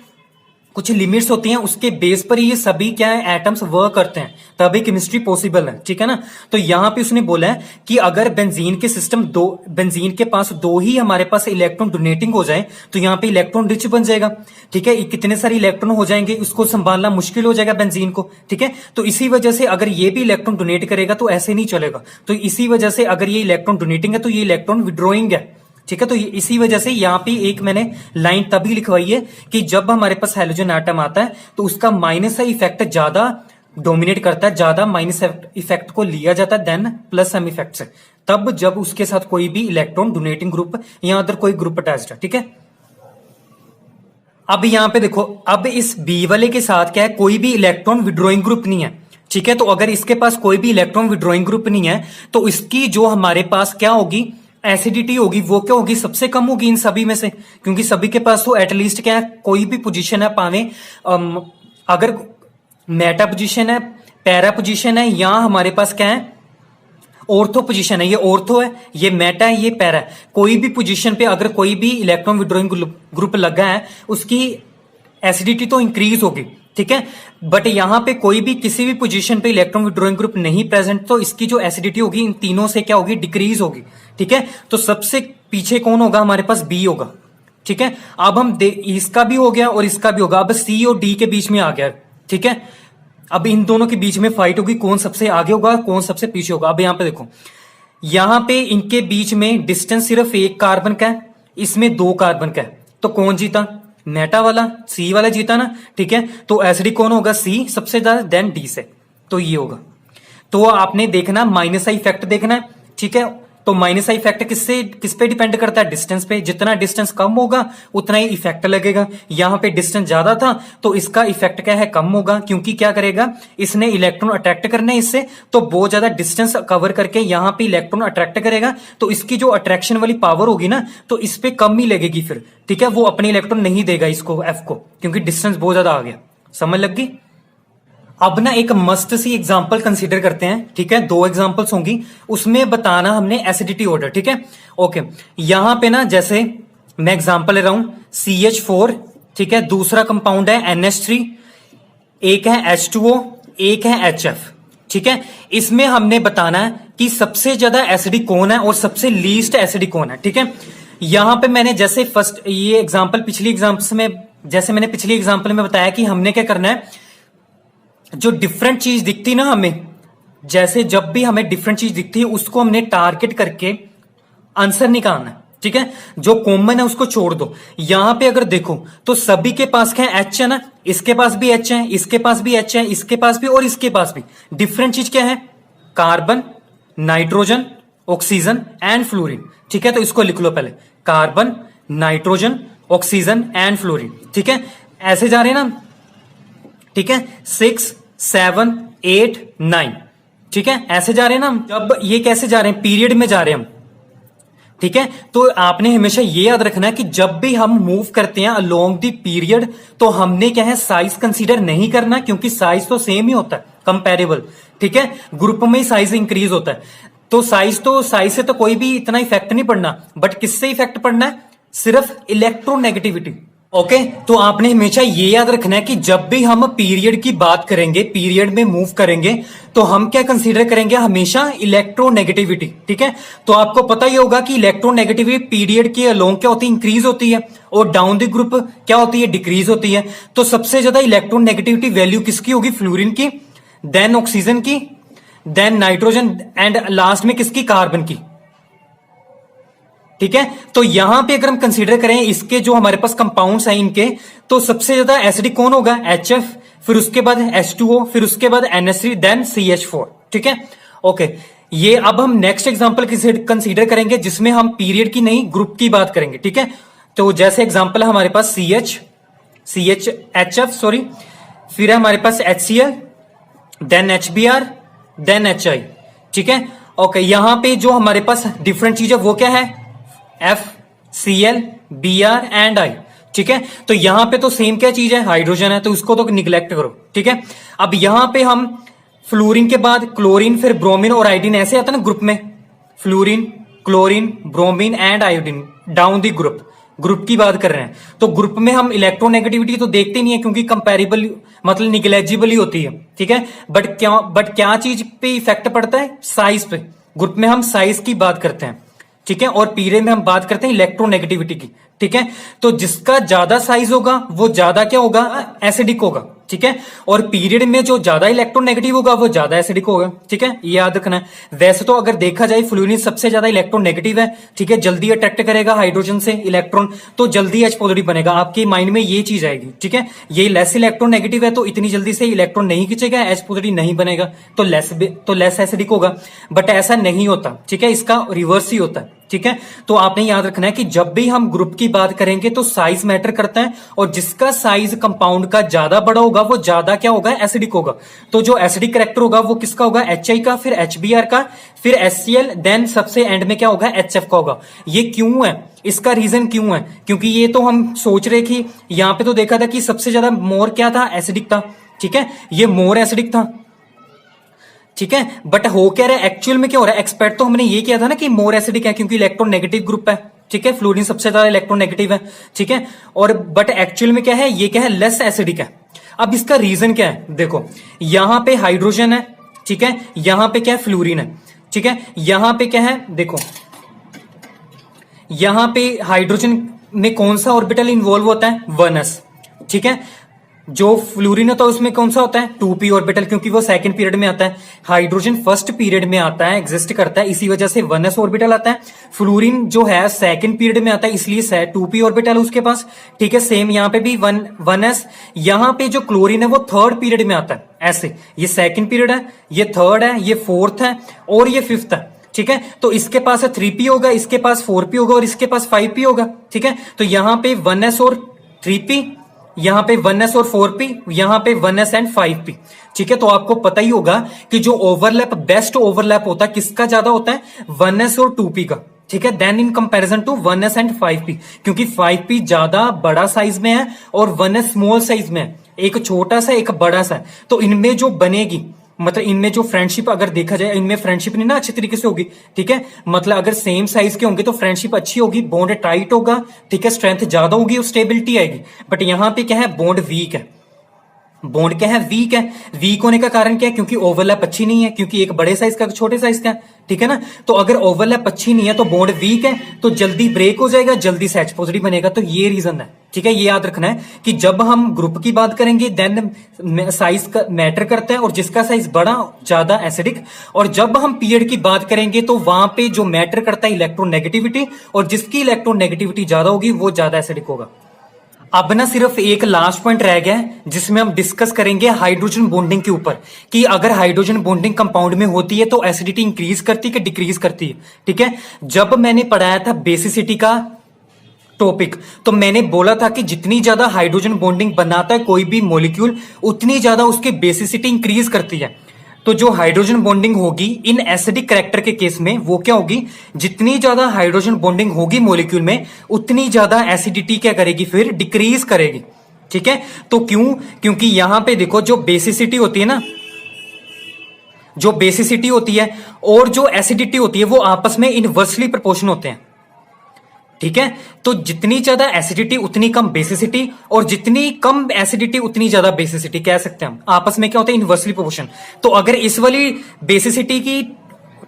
कुछ लिमिट्स होती हैं, उसके बेस पर ये सभी क्या है, एटम्स वर्क करते हैं, तभी केमिस्ट्री पॉसिबल है, ठीक है ना। तो यहां पे उसने बोला है कि अगर बेंजीन के सिस्टम दो, बेंजीन के पास दो ही हमारे पास इलेक्ट्रॉन डोनेटिंग हो जाए तो यहां पे इलेक्ट्रॉन रिच बन जाएगा, ठीक है। कितने सारे इलेक्ट्रॉन हो जाएंगे, उसको संभालना मुश्किल हो जाएगा बेंजीन को, ठीक है। तो इसी वजह से अगर ये भी इलेक्ट्रॉन डोनेट करेगा तो ऐसे नहीं चलेगा। तो इसी वजह से अगर ये इलेक्ट्रॉन डोनेटिंग है तो ये इलेक्ट्रॉन विड्रॉइंग है, ठीक है। तो इसी वजह से यहां पे एक मैंने लाइन तभी लिखवाई है कि जब हमारे पास हैलोजन एटम आता है तो उसका माइनस का इफेक्ट ज्यादा डोमिनेट करता है, ज्यादा माइनस इफेक्ट को लिया जाता है देन प्लस एम इफेक्ट से, तब जब उसके साथ कोई भी इलेक्ट्रॉन डोनेटिंग ग्रुप या अदर कोई ग्रुप अटैच्ड है, ठीक है। अब यहां पे देखो, अब इस बी वाले के साथ क्या है, कोई भी इलेक्ट्रॉन विड्रॉइंग ग्रुप नहीं है, ठीक है। तो अगर इसके पास कोई भी इलेक्ट्रॉन विड्रॉइंग ग्रुप नहीं है तो इसकी जो हमारे पास क्या होगी, एसिडिटी होगी, वो क्या होगी, सबसे कम होगी इन सभी में से, क्योंकि सभी के पास तो एटलीस्ट क्या है, कोई भी पोजीशन है पावे, अगर मेटा पोजीशन है, पैरा पोजीशन है, या हमारे पास क्या है, ऑर्थो पोजीशन है, ये ऑर्थो है, ये मेटा है, ये पैरा है, कोई भी पोजीशन पे अगर कोई भी इलेक्ट्रॉन विड्रॉइंग ग्रुप लगा है उसकी एसिडिटी तो इंक्रीज होगी, ठीक है। बट यहां पे कोई भी किसी भी पोजीशन पे इलेक्ट्रॉन विड्रॉइंग ग्रुप नहीं प्रेजेंट तो इसकी जो एसिडिटी होगी इन तीनों से क्या होगी, डिक्रीज होगी, ठीक है। तो सबसे पीछे कौन होगा, हमारे पास बी होगा, ठीक है। अब हम इसका भी हो गया और इसका भी होगा, अब सी और डी के बीच में आ गया, ठीक है। अब इन दोनों के बीच में फाइट होगी, कौन सबसे आगे होगा, कौन सबसे पीछे होगा। अब यहां पे देखो, यहां पे इनके बीच में डिस्टेंस सिर्फ एक कार्बन का है, इसमें दो कार्बन का है, तो कौन जीता, मेटा वाला, सी वाला जीता ना, ठीक है। तो एसिडिक कौन होगा, सी सबसे ज्यादा, देन डी से, तो ये होगा। तो आपने देखना माइनस का इफेक्ट देखना है, ठीक है। तो माइनस का इफेक्ट किस पे डिपेंड करता है, डिस्टेंस पे, जितना डिस्टेंस कम होगा उतना ही इफेक्ट लगेगा। यहां पे डिस्टेंस ज्यादा था तो इसका इफेक्ट क्या है, कम होगा, क्योंकि क्या करेगा, इसने इलेक्ट्रॉन अट्रैक्ट करने इससे, तो बहुत ज्यादा डिस्टेंस कवर करके यहां पे इलेक्ट्रॉन अट्रैक्ट करेगा, तो इसकी जो अट्रैक्शन वाली पावर होगी ना, तो इस पे कम ही लगेगी फिर, ठीक है। वो अपने इलेक्ट्रॉन नहीं देगा इसको, एफ को, क्योंकि डिस्टेंस बहुत ज्यादा आ गया। समझ लग गई। अब ना एक मस्त सी एग्जांपल कंसीडर करते हैं, ठीक है, दो एग्जांपल्स होंगी, उसमें बताना हमने एसिडिटी ऑर्डर, ठीक है। ओके, यहां पे ना जैसे मैं एग्जांपल ले रहा हूं CH4, ठीक है, दूसरा कंपाउंड है NH3, एक है H2O, एक है HF, ठीक है। इसमें हमने बताना है कि सबसे ज्यादा एसिडिक कौन है और सबसे लीस्ट एसिडिक कौन है, ठीक है। यहां पे मैंने जैसे फर्स्ट ये एग्जांपल पिछली एग्जांपल्स में, जैसे मैंने पिछली एग्जांपल में बताया कि हमने क्या करना है, जो डिफरेंट चीज दिखती ना हमें, जैसे जब भी हमें डिफरेंट चीज दिखती है उसको हमने टारगेट करके आंसर निकालना है, ठीक है। जो कॉमन है उसको छोड़ दो। यहां पे अगर देखो तो सभी के पास क्या है, एच है ना, इसके पास भी एच है, इसके पास भी एच है, इसके पास भी और इसके पास भी। डिफरेंट चीज क्या है, carbon, nitrogen, oxygen and fluorine, ठीक है। तो इसको लिख लो पहले, carbon, nitrogen, oxygen and fluorine, ठीक है। ऐसे जा रहे हैं ना, ठीक है, 6, 7, 8, 9, ठीक है, ऐसे जा रहे हैं ना हम। अब ये कैसे जा रहे हैं, पीरियड में जा रहे हैं हम, ठीक है। तो आपने हमेशा ये याद रखना है कि जब भी हम मूव करते हैं अलोंग द पीरियड तो हमने क्या है, साइज कंसीडर नहीं करना, क्योंकि साइज तो सेम ही होता है, कंपेरेबल, ठीक है। ग्रुप में ही साइज इंक्रीज होता है, तो साइज से तो कोई भी इतना इफेक्ट नहीं पड़ना, बट किससे इफेक्ट पड़ना है, सिर्फ इलेक्ट्रोनेगेटिविटी। ओके, तो आपने हमेशा ये याद रखना है कि जब भी हम पीरियड की बात करेंगे, पीरियड में मूव करेंगे, तो हम क्या कंसीडर करेंगे, हमेशा इलेक्ट्रोनेगेटिविटी, ठीक है। तो आपको पता ही होगा कि इलेक्ट्रोनेगेटिविटी पीरियड के अलोंग क्या होती है, इंक्रीज होती है, और डाउन द ग्रुप क्या होती है, डिक्रीज होती है। तो सबसे ज्यादा इलेक्ट्रोनेगेटिविटी वैल्यू किसकी होगी, फ्लोरीन की, देन ऑक्सीजन की, देन नाइट्रोजन एंड लास्ट में किसकी, कार्बन की, ठीक है। तो यहां पे अगर हम कंसीडर करें इसके जो हमारे पास कंपाउंड्स हैं इनके, तो सबसे ज्यादा एसिडिक कौन होगा, HF, फिर उसके बाद H2O, फिर उसके बाद NH3, देन CH4, ठीक है। ओके, ये अब हम नेक्स्ट एग्जांपल कंसीडर करेंगे जिसमें हम पीरियड की नहीं ग्रुप की बात करेंगे, ठीक है। तो जैसे एग्जांपल है हमारे पास HF सॉरी, फिर है हमारे पास HCl, then HBr, then HI, ठीक है। ओके, यहां पे जो हमारे पास डिफरेंट चीज है वो क्या है, FCl, Br एंड I, ठीक है। तो यहां पे तो सेम क्या चीज है, हाइड्रोजन है, तो उसको तो निग्लेक्ट करो, ठीक है। अब यहां पे हम फ्लोरीन के बाद क्लोरीन, फिर ब्रोमीन और आयोडीन ऐसे आता है ना ग्रुप में, fluorine, chlorine, bromine and iodine down the group की बात कर रहे हैं। तो ग्रुप में हम इलेक्ट्रोनेगेटिविटी तो देखते नहीं है क्योंकि कंपैरेबल मतलब निग्लेजिबल ही होती है, ठीक है। बट क्या चीज पे इफेक्ट पड़ता है, साइज पे। ग्रुप में हम साइज की बात करते हैं, ठीक है, और पीरियड में हम बात करते हैं इलेक्ट्रोनेगेटिविटी की, ठीक है। तो जिसका ज्यादा साइज होगा वो ज्यादा क्या होगा, एसिडिक होगा, ठीक है। और पीरियड में जो ज्यादा इलेक्ट्रोनेगेटिव होगा वो ज्यादा एसिडिक होगा, ठीक है, ये याद रखना है। वैसे तो अगर देखा जाए फ्लोरीन सबसे ज्यादा इलेक्ट्रोनेगेटिव है, ठीक है, जल्दी अट्रैक्ट करेगा हाइड्रोजन से इलेक्ट्रॉन, तो जल्दी H पॉजिटिव बनेगा, आपके माइंड में ये चीज आएगी, ठीक है। ये लेस इलेक्ट्रोनेगेटिव है तो इतनी जल्दी से इलेक्ट्रॉन नहीं खींचेगा, H पॉजिटिव नहीं बनेगा, तो लेस एसिडिक होगा। बट ऐसा नहीं होता, ठीक है, इसका रिवर्स ही होता है, ठीक है। तो आपने याद रखना है कि जब भी हम ग्रुप की बात करेंगे तो साइज मैटर करता है, और जिसका साइज कंपाउंड का ज्यादा बड़ा होगा वो ज्यादा क्या होगा, एसिडिक होगा। तो जो एसिडिक कैरेक्टर होगा वो किसका होगा, HI का, फिर HBr का, फिर HCl, देन सबसे एंड में क्या होगा, HF का होगा। ये क्यों है, इसका रीजन क्यों है, क्योंकि ये तो हम सोच रहे कि यहां पे तो देखा था कि सबसे ज्यादा मोर क्या था, एसिडिक था, ठीक है, ये मोर एसिडिक था, ठीक है। बट हो क्या रहा है, एक्चुअल में क्या हो रहा है, एक्सपेक्ट तो हमने ये किया था ना कि मोर एसिडिक है क्योंकि इलेक्ट्रोनेगेटिव ग्रुप है, ठीक है, फ्लोरीन सबसे ज्यादा इलेक्ट्रोनेगेटिव है, ठीक है। और बट एक्चुअल में क्या है, ये क्या है, लेस एसिडिक है। अब इसका रीजन क्या है, देखो यहां पे हाइड्रोजन है, ठीक है, यहां पे क्या है, फ्लोरीन है, ठीक है। यहां पे क्या है, देखो यहां पे हाइड्रोजन में कौन सा ऑर्बिटल इन्वॉल्व होता है, 1s, ठीक है। जो फ्लोरीन होता है उसमें कौन सा होता है, 2p ऑर्बिटल, क्योंकि वो सेकंड पीरियड में आता है। हाइड्रोजन फर्स्ट पीरियड में आता है, एग्जिस्ट करता है, इसी वजह से 1s ऑर्बिटल आता है। फ्लोरीन जो है सेकंड पीरियड में आता है, इसलिए 2p ऑर्बिटल उसके पास, ठीक है। सेम यहां पे भी 1s। यहां पे जो क्लोरीन है वो थर्ड पीरियड में आता है, ऐसे ये सेकंड पीरियड है, ये थर्ड है, ये फोर्थ है और ये फिफ्थ है, ठीक है। तो इसके पास 3p होगा, इसके पास 4p होगा और इसके पास 5p होगा, ठीक है। तो यहां पे 1s और 3p, यहां पे 1s और 4p, यहां पे 1s एंड 5p, ठीक है। तो आपको पता ही होगा कि जो ओवरलैप, बेस्ट ओवरलैप होता है किसका ज्यादा होता है, 1s और 2p का, ठीक है, then in comparison to 1s and 5p, क्योंकि 5p ज्यादा बड़ा साइज में है और 1s स्मॉल साइज में है, एक छोटा सा एक बड़ा सा है। तो इनमें जो बनेगी, मतलब इनमें जो फ्रेंडशिप अगर देखा जाए, इनमें फ्रेंडशिप नहीं ना अच्छी तरीके से होगी, ठीक है। मतलब अगर सेम साइज के होंगे तो फ्रेंडशिप अच्छी होगी, बॉन्ड टाइट होगा, ठीक है, स्ट्रेंथ ज्यादा होगी और स्टेबिलिटी आएगी। बट यहां पे क्या है, बॉन्ड वीक है, बॉन्ड क्या है, वीक है। वीक होने का कारण क्या है, क्योंकि ओवरलैप अच्छी नहीं है, क्योंकि एक बड़े साइज का छोटे साइज का, ठीक है ना। तो अगर ओवरलैप अच्छी नहीं है तो बॉन्ड वीक है, तो जल्दी ब्रेक हो जाएगा, जल्दी से H पॉजिटिव बनेगा। तो ये रीजन है, ठीक है। ये याद रखना है कि जब हम ग्रुप की बात करेंगे देन साइज का मैटर करता है, और जिसका साइज बड़ा ज्यादा एसिडिक। और जब हम पीरियड की बात करेंगे तो वहां पे जो मैटर करता है इलेक्ट्रोनेगेटिविटी, और जिसकी इलेक्ट्रोनेगेटिविटी ज्यादा होगी वो ज्यादा एसिडिक होगा। अब ना सिर्फ एक लास्ट पॉइंट रह गया है जिसमें हम डिस्कस करेंगे हाइड्रोजन बॉन्डिंग के ऊपर, कि अगर हाइड्रोजन बॉन्डिंग कंपाउंड में होती है तो एसिडिटी इंक्रीज करती है कि डिक्रीज करती है, ठीक है। जब मैंने पढ़ाया था बेसिसिटी का टॉपिक, तो मैंने बोला था कि जितनी ज्यादा हाइड्रोजन बॉन्डिंग बनाता है कोई भी मॉलिक्यूल, उतनी ज्यादा उसकी बेसिसिटी इंक्रीज करती है। तो जो हाइड्रोजन बॉन्डिंग होगी इन एसिडिक कैरेक्टर के केस में वो क्या होगी, जितनी ज्यादा हाइड्रोजन बॉन्डिंग होगी मॉलिक्यूल में उतनी ज्यादा एसिडिटी क्या करेगी, फिर डिक्रीज करेगी, ठीक है। तो क्यों, क्योंकि यहां पे देखो जो बेसिसिटी होती है ना, जो बेसिसिटी होती है और जो एसिडिटी होती है वो आपस में इनवर्सली प्रोपोर्शनल होते हैं, ठीक है। तो जितनी ज्यादा एसिडिटी उतनी कम बेसिसिटी, और जितनी कम एसिडिटी उतनी ज्यादा बेसिसिटी, कह सकते हैं हम, आपस में क्या होता है, इनवर्सली प्रोपोर्शन। तो अगर इस वाली बेसिसिटी की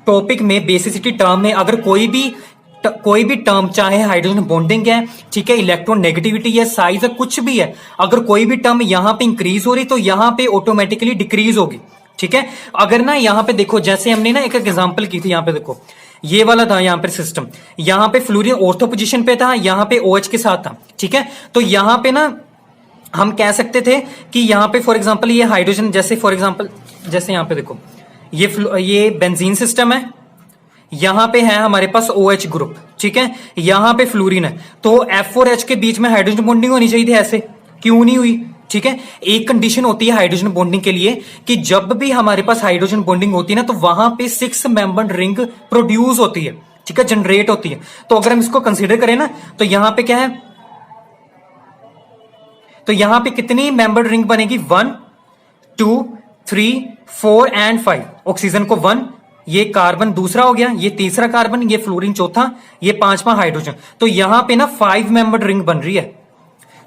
टॉपिक में, बेसिसिटी टर्म में अगर कोई भी टर्म, चाहे हाइड्रोजन बॉन्डिंग है, ठीक है, इलेक्ट्रोनेगेटिविटी है, साइज है, कुछ भी है, अगर कोई भी टर्म यहां पे इंक्रीज हो रही तो यहां पे ऑटोमेटिकली डिक्रीज होगी, ठीक है। अगर ना यहां पे देखो, जैसे हमने ना एक एग्जांपल की थी, यहां पे देखो ये वाला था, यहां पे सिस्टम, यहां पे फ्लोरीन ऑर्थो पोजीशन पे था, यहां पे OH के साथ था, ठीक है। तो यहां पे ना हम कह सकते थे कि यहां पे फॉर एग्जांपल ये हाइड्रोजन, जैसे फॉर एग्जांपल जैसे यहां पे देखो, ये बेंजीन सिस्टम है, यहां पे है हमारे पास OH ग्रुप, ठीक है, यहां पे फ्लोरीन है, तो F और H के बीच में हाइड्रोजन बॉन्डिंग होनी चाहिए थी, ऐसे क्यों नहीं हुई? ठीक है, एक कंडीशन होती है हाइड्रोजन बॉन्डिंग के लिए कि जब भी हमारे पास हाइड्रोजन बॉन्डिंग होती है ना, तो वहां पे 6 मेंबर्ड रिंग प्रोड्यूस होती है, ठीक है, जनरेट होती है। तो अगर हम इसको कंसीडर करें ना, तो यहां पे क्या है, तो यहां पे कितनी मेंबर्ड रिंग बनेगी? 1 2 3 4 एंड 5। ऑक्सीजन को 1, ये कार्बन दूसरा हो गया, ये तीसरा कार्बन, ये फ्लोरीन चौथा, ये पांचवा हाइड्रोजन, तो यहां पे ना 5 मेंबर्ड रिंग बन रही है,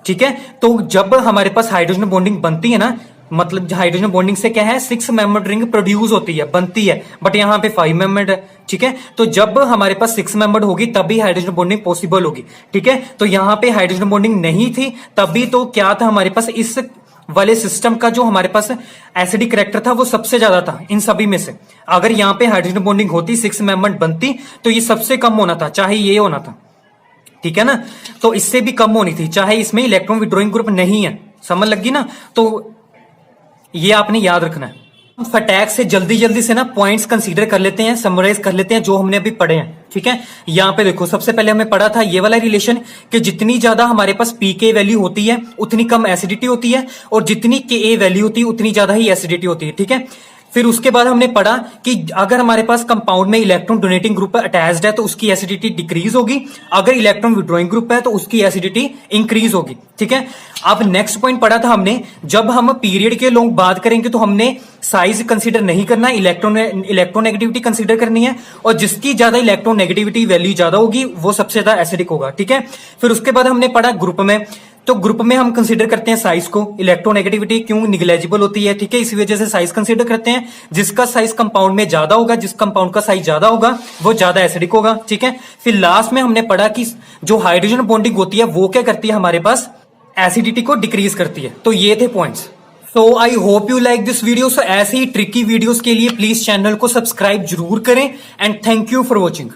ठीक है। तो जब हमारे पास हाइड्रोजन बॉन्डिंग बनती है ना, मतलब हाइड्रोजन बॉन्डिंग से क्या है, 6 मेंबर्ड रिंग प्रोड्यूस होती है, बनती है, बट यहां पे 5 मेंबर्ड है, ठीक है। तो जब हमारे पास 6 मेंबर्ड होगी तभी हाइड्रोजन बॉन्डिंग पॉसिबल होगी, ठीक है। तो यहां पे हाइड्रोजन बॉन्डिंग नहीं थी, तभी तो क्या था हमारे पास, इस वाले सिस्टम का जो हमारे पास एसिडिक करैक्टर था वो सबसे ज्यादा था इन सभी में से। अगर यहां पे हाइड्रोजन बॉन्डिंग होती, 6 मेंबर्ड बनती, तो ये सबसे कम होना था, चाहे ये होना था, ठीक है ना। तो इससे भी कम होनी थी, चाहे इसमें इलेक्ट्रॉन विड्रॉइंग ग्रुप नहीं है, समझ लगी ना। तो ये आपने याद रखना है। फटाक से जल्दी से ना पॉइंट्स कंसीडर कर लेते हैं, समराइज कर लेते हैं जो हमने अभी पढ़े हैं, ठीक है। यहां पे देखो, सबसे पहले हमने पढ़ा था ये वाला रिलेशन कि जितनी ज्यादा हमारे पास pK वैल्यू होती है उतनी कम एसिडिटी होती है, और जितनी Ka वैल्यू होती है उतनी ज्यादा ही एसिडिटी होती है, ठीक है। फिर उसके बाद हमने पढ़ा कि अगर हमारे पास कंपाउंड में इलेक्ट्रॉन डोनेटिंग ग्रुप अटैच्ड है तो उसकी एसिडिटी डिक्रीज होगी, अगर इलेक्ट्रॉन विड्रॉइंग ग्रुप है तो उसकी एसिडिटी इंक्रीज होगी, ठीक है। अब नेक्स्ट पॉइंट पढ़ा था हमने, जब हम पीरियड के लोग बात करेंगे तो हमने साइज कंसीडर नहीं करना, इलेक्ट्रोनेगेटिविटी कंसीडर करनी है, और जिसकी ज्यादा इलेक्ट्रोनेगेटिविटी वैल्यू ज्यादा होगी वो सबसे ज्यादा एसिडिक होगा, ठीक है। फिर उसके बाद हमने पढ़ा ग्रुप में, तो ग्रुप में हम कंसीडर करते हैं साइज को, इलेक्ट्रोनेगेटिविटी क्यों निग्लेजिबल होती है, ठीक है, इसी वजह से साइज कंसीडर करते हैं। जिसका साइज कंपाउंड में ज्यादा होगा, जिस कंपाउंड का साइज ज्यादा होगा वो ज्यादा एसिडिक होगा, ठीक है। फिर लास्ट में हमने पढ़ा कि जो हाइड्रोजन बॉन्डिंग होती है वो क्या करती है, हमारे पास एसिडिटी को डिक्रीज करती है। तो ये थे points. So I hope you like this video. So ऐसे ही ट्रिकी वीडियोस के लिए प्लीज चैनल को सब्सक्राइब जरूर करें, and thank you for watching.